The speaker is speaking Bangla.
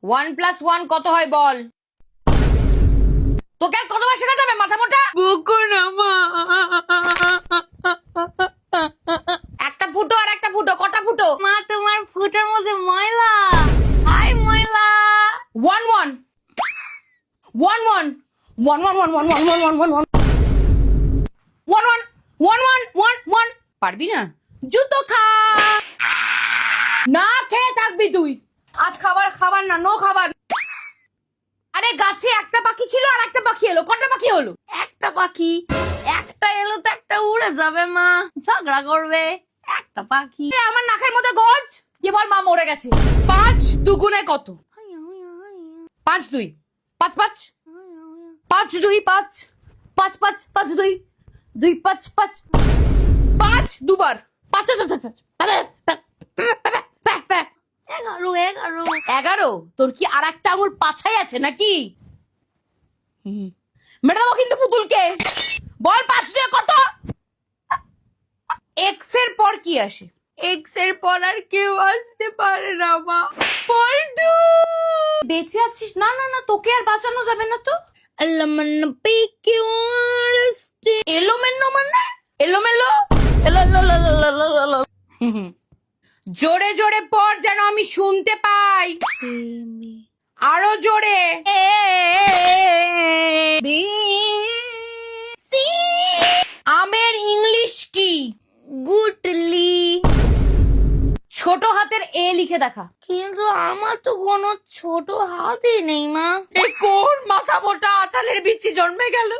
1+1 কত হয় বল? তোকে আর কতবার শেখাতে হবে মাথা মোটা? বকো না মা। একটা ফুটো আর একটা ফুটো, কটা ফুটো? মা তোমার ফুটোর মধ্যে ময়লা। হাই ময়লা। 1-1 1-1 1-1 1-1 1-1 1-1 1-1 1-1 1-1 পারবি না? জুতো খা। না খেয়ে থাকবি তুই। আজ খাবার না, নো খাবার। আরে গাছে একটা পাখি ছিল আর একটা পাখি এলো, কটা পাখি হলো? একটা পাখি, একটা এলো তো একটা উড়ে যাবে মা, ঝগড়া করবে। একটা পাখি। আমার নাকের মধ্যে গজ। কি বল, মা মরে গেছে। 5 দুগুণে কত? 5-2 5-5 5-2 5 5-5 5-2 2-5 5 দুবার 5 11 11। তোর কি আর একটা আঙুল পাছাই আছে নাকি? মেটাবো কিন্তু পুতুলকে। বল 5 দিয়ে কত? এক্স এর পর কি আসে? এক্স এর পর আর কেউ আসতে পারে না মা। পল্টু বেঁচে আছিস? না না না, তোকে আর বাঁচানো যাবে না তো। আল্লামান্না পিকিউ আরস্টে। এলোমেলো মানে? এলোমেলো এলো। জোরে জোরে পড় যেন আমি শুনতে পাই। আরো জোরে। আমের ইংলিশ কি? গুটলি। ছোট হাতের এ লিখে দেখা। কিন্তু আমার তো কোনো ছোট হাতই নেই মা। এ কোন মাথা মোটা আতালের বিচি জন্মে গেল?